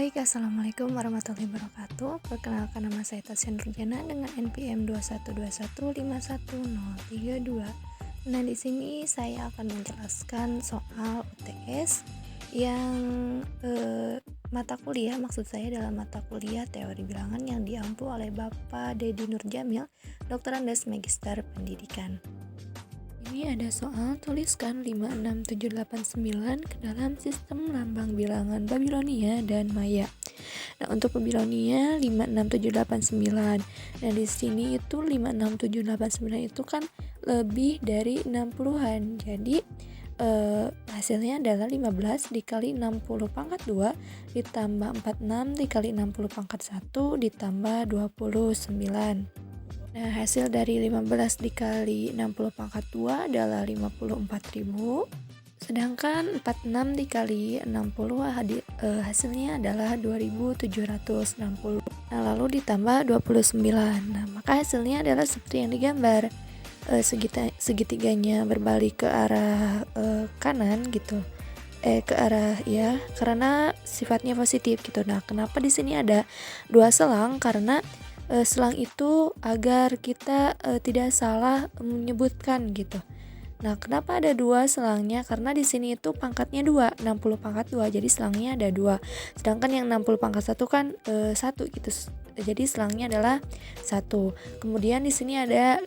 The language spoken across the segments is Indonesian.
Baik, Assalamualaikum warahmatullahi wabarakatuh. Perkenalkan, nama saya Tasya Nurjana dengan NPM 2121510332. Nah, di sini saya akan menjelaskan soal UTS yang mata kuliah, maksud saya dalam mata kuliah teori bilangan yang diampu oleh Bapak Dedi Nurjamil, Dr. Andes Magister Pendidikan. Ini ada soal, tuliskan 56789 ke dalam sistem lambang bilangan Babilonia dan Maya. Nah, untuk Babilonia 56789. Nah, di sini itu 56789 itu kan lebih dari 60-an. Jadi hasilnya adalah 15 dikali 60 pangkat 2 ditambah 46 dikali 60 pangkat 1 ditambah 29. Nah, hasil dari 15 dikali 60 pangkat 2 adalah 54.000. Sedangkan 46 dikali 60 hasilnya adalah 2.760. Nah, lalu ditambah 29. Nah, maka hasilnya adalah seperti yang digambar. Segitiganya berbalik ke arah kanan gitu. Ke arah ya, karena sifatnya positif gitu. Nah, kenapa di sini ada dua selang? Karena selang itu agar kita tidak salah menyebutkan gitu. Nah, kenapa ada dua selangnya? Karena di sini itu pangkatnya 2, 60 pangkat 2, jadi selangnya ada 2. Sedangkan yang 60 pangkat 1 kan 1 gitu. Jadi selangnya adalah 1. Kemudian di sini ada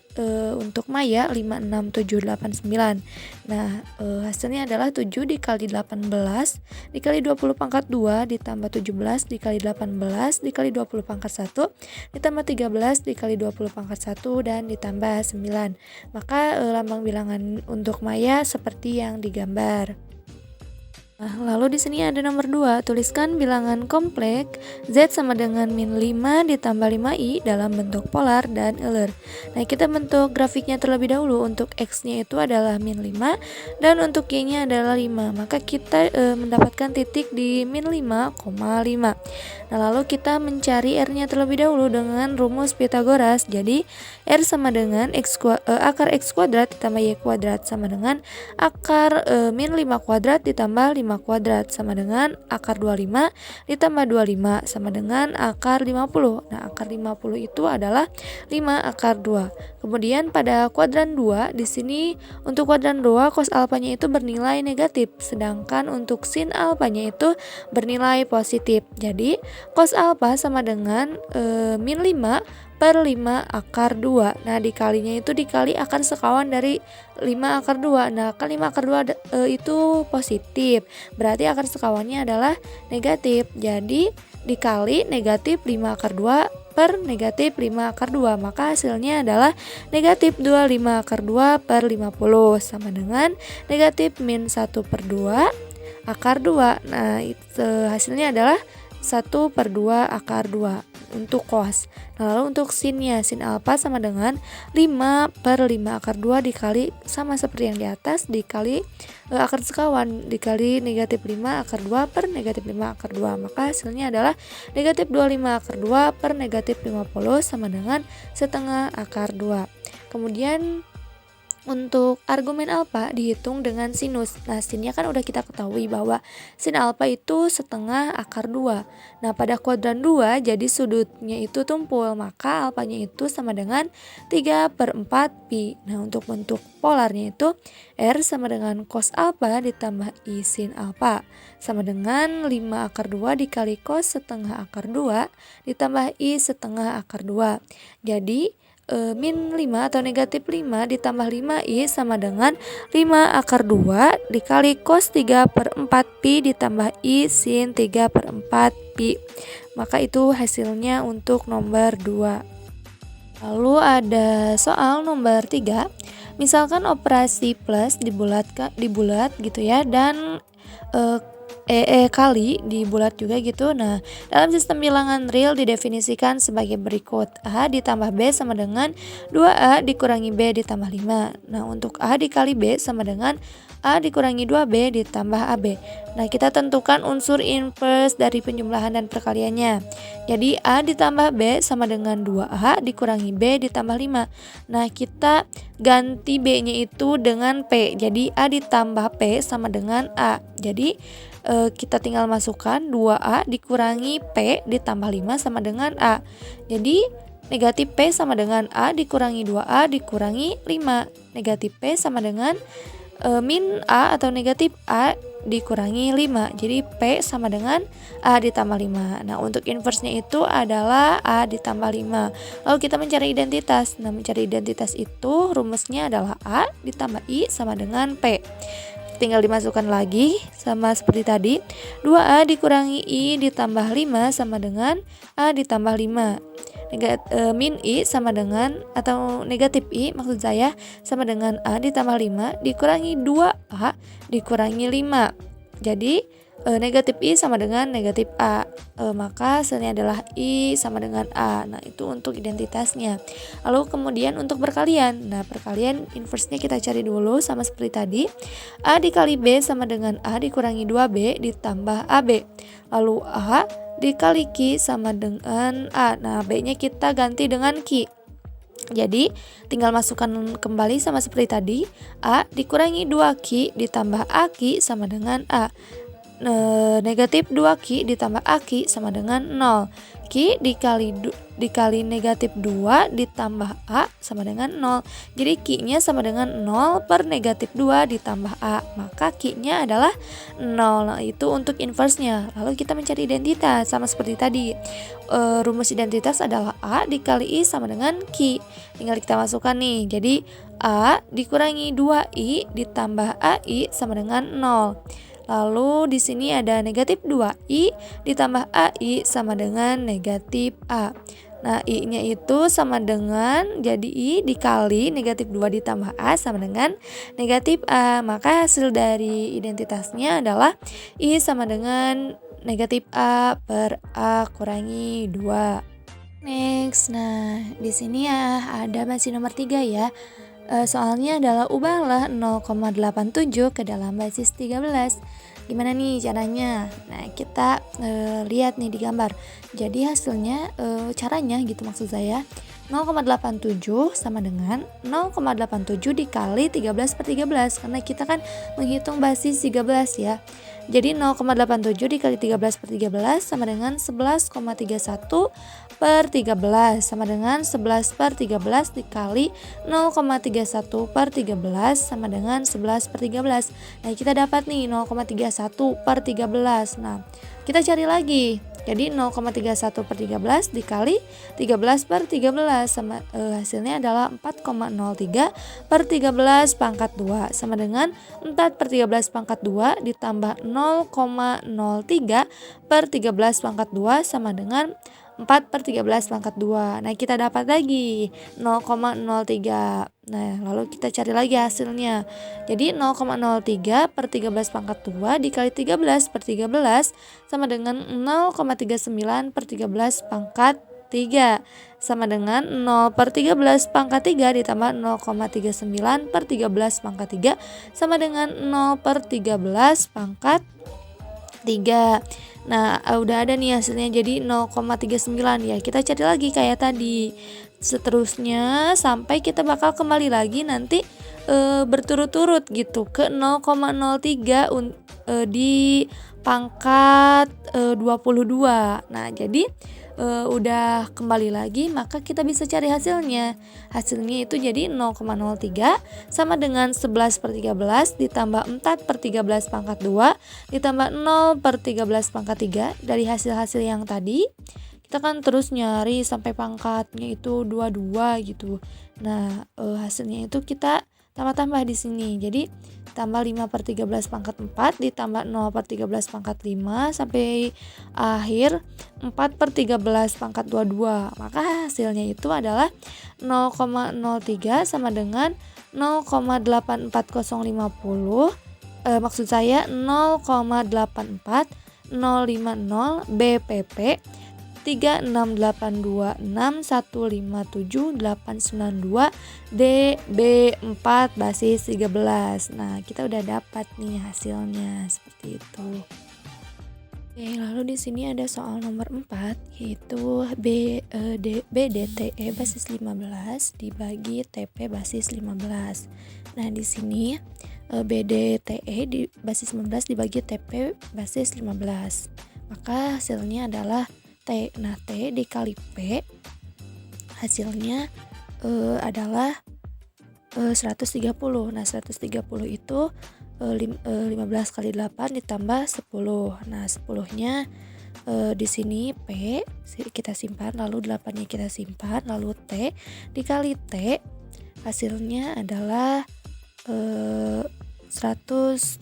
untuk Maya 56789. Nah, hasilnya adalah 7 dikali 18 dikali 20 pangkat 2 ditambah 17 dikali 18 dikali 20 pangkat 1 ditambah 13 dikali 20 pangkat 1 dan ditambah 9. Maka lambang bilangan untuk Maya seperti yang digambar. Nah, lalu di sini ada nomor 2, tuliskan bilangan kompleks Z sama dengan min 5 ditambah 5i dalam bentuk polar dan Euler. Nah, kita bentuk grafiknya terlebih dahulu. Untuk X-nya itu adalah min 5 dan untuk Y-nya adalah 5. Maka kita mendapatkan titik di min 5,5. Nah, lalu kita mencari R-nya terlebih dahulu dengan rumus Pythagoras. Jadi, R sama dengan akar X kuadrat ditambah Y kuadrat sama dengan akar min 5 kuadrat ditambah 5 kuadrat sama dengan akar 25 ditambah 25 sama dengan akar 50. Nah, akar 50 itu adalah 5 akar 2. Kemudian pada kuadran 2, di sini untuk kuadran 2 cos alfanya itu bernilai negatif, sedangkan untuk sin alfanya itu bernilai positif. Jadi, cos alfa sama dengan min 5 per 5 akar 2. Nah, dikalinya itu dikali akar sekawan dari 5 akar 2. Nah, kan 5 akar 2 itu positif. Berarti akar sekawannya adalah negatif. Jadi, dikali negatif 5 akar 2 per negatif 5 akar 2. Maka hasilnya adalah negatif 25 akar 2 per 50 sama dengan negatif min 1 per 2 akar 2. Nah, itu hasilnya adalah 1 per 2 akar 2 untuk cos. Nah, lalu untuk sinnya, sin alfa sama dengan 5 per 5 akar 2 dikali sama seperti yang di atas, dikali akar sekawan, dikali negatif 5 akar 2 per negatif 5 akar 2. Maka hasilnya adalah negatif 25 akar 2 per negatif 50 sama dengan setengah akar 2. Kemudian untuk argumen alfa dihitung dengan sinus. Nah, sinnya kan udah kita ketahui bahwa sin alfa itu setengah akar 2. Nah, pada kuadran 2 jadi sudutnya itu tumpul, maka alfanya itu sama dengan 3 per 4 pi. Nah, untuk bentuk polarnya itu R sama dengan cos alfa ditambah I sin alfa sama dengan 5 akar 2 dikali cos setengah akar 2 ditambah I setengah akar 2. Jadi min 5 atau negatif 5 ditambah 5i sama dengan 5 akar 2 dikali cos 3 per 4 pi ditambah i sin 3 per 4 pi. Maka itu hasilnya untuk nomor 2. Lalu ada soal nomor 3. Misalkan operasi plus dibulat gitu ya, dan kali di bulat juga gitu. Nah, dalam sistem bilangan real didefinisikan sebagai berikut. A ditambah B sama dengan 2A dikurangi B ditambah 5. Nah, untuk A dikali B sama dengan A dikurangi 2B ditambah AB. Nah, kita tentukan unsur inverse dari penjumlahan dan perkaliannya. Jadi A ditambah B sama dengan 2A dikurangi B ditambah 5. Nah, kita ganti B-nya itu dengan P. Jadi A ditambah P sama dengan A. Jadi kita tinggal masukkan 2A dikurangi P ditambah 5 sama dengan A. Jadi negatif P sama dengan A dikurangi 2A dikurangi 5. Negatif P sama dengan min A atau negatif A dikurangi 5. Jadi P sama dengan A ditambah 5. Nah, untuk inverse-nya itu adalah A ditambah 5. Lalu kita mencari identitas. Nah, mencari identitas itu rumusnya adalah A ditambah I sama dengan P. Tinggal dimasukkan lagi sama seperti tadi. 2A dikurangi I ditambah 5 sama dengan A ditambah 5. Min I sama dengan, atau negatif I maksud saya, sama dengan A ditambah 5 dikurangi 2A dikurangi 5. Jadi negatif I sama dengan negatif A. Maka hasilnya adalah I sama dengan A. Nah, itu untuk identitasnya. Lalu kemudian untuk perkalian. Nah, perkalian inverse-nya kita cari dulu sama seperti tadi. A dikali B sama dengan A dikurangi 2B ditambah AB. Lalu A dikali Q sama dengan A. Nah, B-nya kita ganti dengan Q. Jadi tinggal masukkan kembali sama seperti tadi. A dikurangi 2Q ditambah AQ sama dengan A. Negatif 2Q ditambah AQ sama dengan 0. Q dikali negatif 2 ditambah A sama dengan 0. Jadi Q-nya sama dengan 0 per negatif 2 ditambah A. Maka Q-nya adalah 0. Nah, itu untuk inverse-nya. Lalu kita mencari identitas sama seperti tadi. Rumus identitas adalah A dikali I sama dengan Q. Tinggal kita masukkan nih. Jadi A dikurangi 2I ditambah AI sama dengan 0. Lalu di sini ada negatif 2I ditambah AI sama dengan negatif A. Nah, I-nya itu sama dengan, jadi I dikali negatif 2 ditambah A sama dengan negatif A. Maka hasil dari identitasnya adalah I sama dengan negatif A per A kurangi 2. Next, nah di sini ya ada masih nomor 3 ya. Soalnya adalah ubahlah 0,87 ke dalam basis 13. Gimana nih caranya? Nah, kita lihat nih di gambar. Jadi hasilnya caranya gitu maksud saya. 0,87 sama dengan 0,87 dikali 13 per 13. Karena kita kan menghitung basis 13 ya. Jadi 0,87 dikali 13 per 13 sama dengan 11,31 per 13 sama dengan 11 per 13 dikali 0,31 per 13 sama dengan 11 per 13. Nah, kita dapat nih 0,31 per 13. Nah, kita cari lagi. Jadi 0,31 per 13 dikali 13 per 13 sama hasilnya adalah 4,03 per 13 pangkat 2 sama dengan 4 per 13 pangkat 2 ditambah 0,03 per 13 pangkat 2 sama dengan 4 per 13 pangkat 2. Nah, kita dapat lagi 0,03. Nah, lalu kita cari lagi hasilnya. Jadi 0,03 per 13 pangkat 2 dikali 13 per 13 sama dengan 0,39 per 13 pangkat 3 sama dengan 0 per 13 pangkat 3 ditambah 0,39 per 13 pangkat 3 sama dengan 0 per 13 pangkat 3. Nah, udah ada nih hasilnya jadi 0,39 ya. Kita cari lagi kayak tadi. Seterusnya sampai kita bakal kembali lagi nanti berturut-turut gitu ke 0,03 di pangkat 22. Nah, jadi udah kembali lagi maka kita bisa cari hasilnya. Hasilnya itu jadi 0,03 sama dengan 11 per 13 ditambah 4 per 13 pangkat 2 ditambah 0 per 13 pangkat 3. Dari hasil-hasil yang tadi kita kan terus nyari sampai pangkatnya itu 22 gitu. Nah, hasilnya itu kita tambah-tambah di sini. Jadi tambah 5 per 13 pangkat 4 ditambah 0 per 13 pangkat 5 sampai akhir 4 per 13 pangkat 22. Maka hasilnya itu adalah 0,03 sama dengan 0,84050. Maksud saya 0,84050 BPP 36826157892 DB4 basis 13. Nah, kita udah dapat nih hasilnya seperti itu. Oke, lalu di sini ada soal nomor 4 yaitu BDTE basis 15 dibagi TP basis 15. Nah, di sini BDTE di basis 15 dibagi TP basis 15. Maka hasilnya adalah T. Nah, T dikali P hasilnya adalah 130. Nah, 130 itu 15 kali 8 ditambah 10. Nah, 10-nya di sini P kita simpan, lalu 8-nya kita simpan, lalu T dikali T hasilnya adalah 177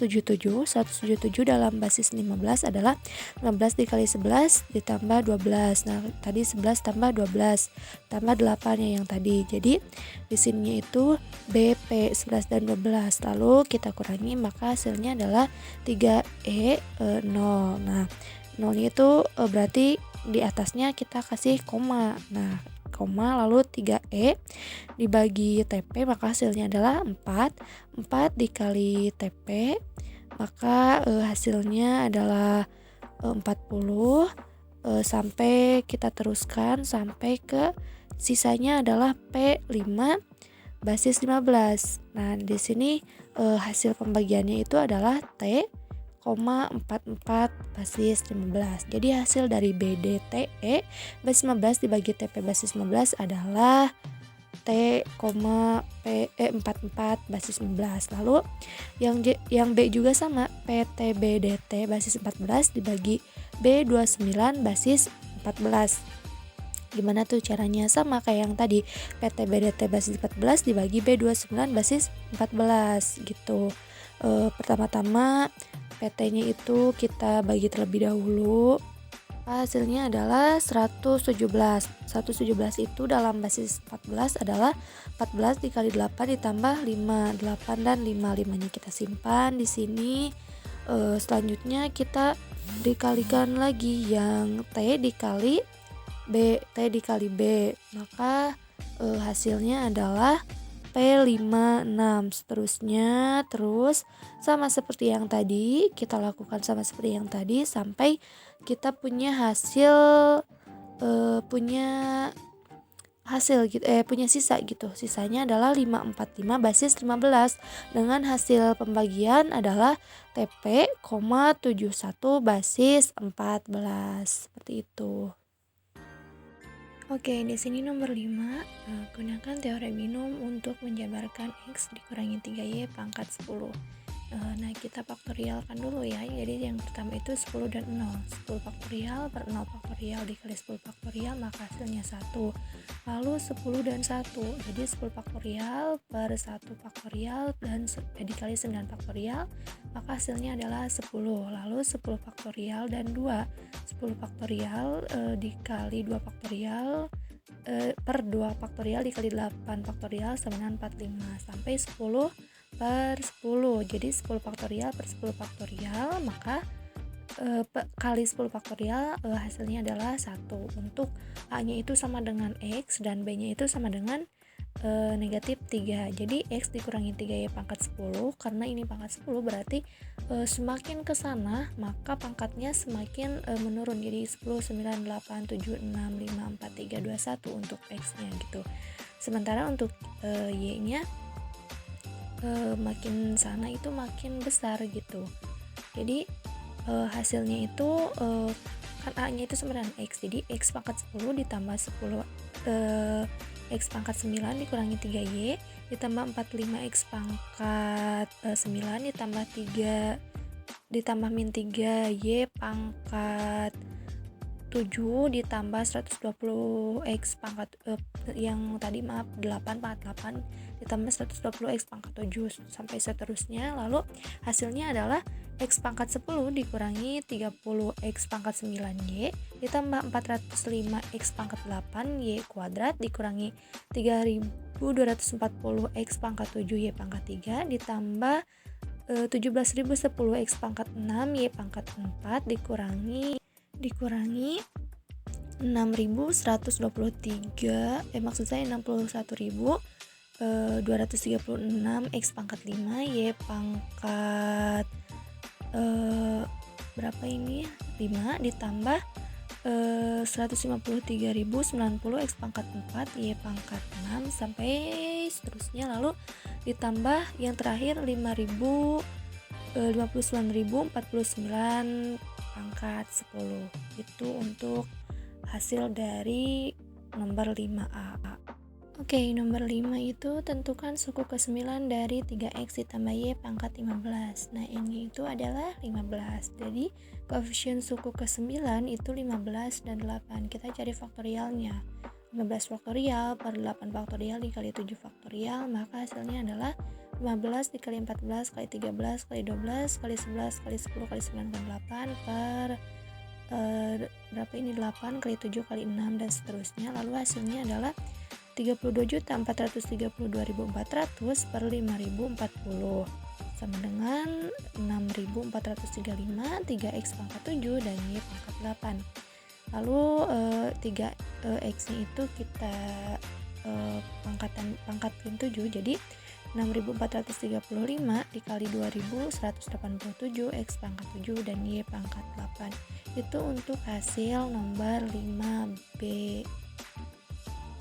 dalam basis 15 adalah 15 dikali 11 ditambah 12. Nah, tadi 11 tambah 12 tambah 8 ya yang tadi. Jadi di sininya itu BP 11 dan 12. Lalu kita kurangi, maka hasilnya adalah 3E 0. Nah, 0-nya itu berarti di atasnya kita kasih koma. Nah, koma lalu 3E dibagi TP, maka hasilnya adalah 4 dikali TP, maka hasilnya adalah 40 sampai kita teruskan sampai ke sisanya adalah P5 basis 15. Nah, di sini hasil pembagiannya itu adalah T, 44 basis 15. Jadi hasil dari BDTE basis 15 dibagi TP basis 15 adalah T, PE 44 basis 15. Lalu yang B juga sama, PTBDT basis 14 dibagi B29 basis 14. Gimana tuh caranya? Sama kayak yang tadi, PTBDT basis 14 dibagi B29 basis 14 gitu. Pertama-tama PT-nya itu kita bagi terlebih dahulu. Hasilnya adalah 117. 117 itu dalam basis 14 adalah 14 dikali 8 ditambah 5. 8 dan 5, 5-nya kita simpan di sini. Selanjutnya kita dikalikan lagi yang T dikali B, T dikali B. Maka hasilnya adalah P56. Seterusnya terus sama seperti yang tadi, kita lakukan sama seperti yang tadi sampai kita punya hasil punya sisa gitu. Sisanya adalah 545 basis 15 dengan hasil pembagian adalah TP, 71 basis 14. Seperti itu. Oke, di sini nomor 5, gunakan teorem binum untuk menjabarkan X dikurangi 3Y pangkat 10. Nah, kita faktorialkan dulu ya. Jadi yang pertama itu 10 dan 0. 10 faktorial per 0 faktorial dikali 10 faktorial, maka hasilnya 1. Lalu 10 dan 1. Jadi 10 faktorial per 1 faktorial dan dikali 9 faktorial, maka hasilnya adalah 10. Lalu 10 faktorial dan 2. 10 faktorial dikali 2 faktorial per 2 faktorial dikali 8 faktorial sama dengan 45 sampai 10 per 10. Jadi 10 faktorial per 10 faktorial, maka kali 10 faktorial hasilnya adalah 1. Untuk A-nya itu sama dengan X dan B-nya itu sama dengan negatif 3. Jadi X dikurangi 3Y pangkat 10, karena ini pangkat 10 berarti semakin ke sana maka pangkatnya semakin menurun. Jadi 10, 9, 8, 7, 6, 5, 4, 3, 2, 1 untuk X-nya gitu. Sementara untuk Y-nya makin sana itu makin besar gitu. Jadi hasilnya itu kan A-nya itu sama dengan X. Jadi X pangkat 10 ditambah 10 X pangkat 9 dikurangi 3Y ditambah 45 X pangkat 9 ditambah 3 ditambah min 3Y pangkat 7 ditambah 120 X pangkat yang tadi 8 pangkat 8 ditambah 120 X pangkat 7 sampai seterusnya. Lalu hasilnya adalah X pangkat 10 dikurangi 30 X pangkat 9Y ditambah 405 X pangkat 8 Y kuadrat dikurangi 3240 X pangkat 7 Y pangkat 3 ditambah 17.010 X pangkat 6 Y pangkat 4 dikurangi 6123 maksud saya 61.236 X pangkat 5 Y pangkat berapa ini 5 ditambah 153.090 X pangkat 4 Y pangkat 6 sampai seterusnya. Lalu ditambah yang terakhir 59.049 pangkat 10. Itu untuk hasil dari nomor 5A. Oke, nomor 5 itu tentukan suku ke-9 dari 3x ditambah y pangkat 15. Nah, ini itu adalah 15. Jadi, koefisien suku ke-9 itu 15 dan 8. Kita cari faktorialnya. 15 faktorial per 8 faktorial dikali 7 faktorial, maka hasilnya adalah 15 dikali 14 kali 13 kali 12 kali 11 kali 10 kali 9 kali 8 per berapa ini 8 kali 7 kali 6 dan seterusnya. Lalu hasilnya adalah 32.432.400 per 5.040 sama dengan 6.435, 3x pangkat 7 dan y pangkat 8. Lalu 3x nya itu kita pangkatin 7, jadi 6.435 dikali 2.187 x pangkat 7 dan y pangkat 8. Itu untuk hasil nomor 5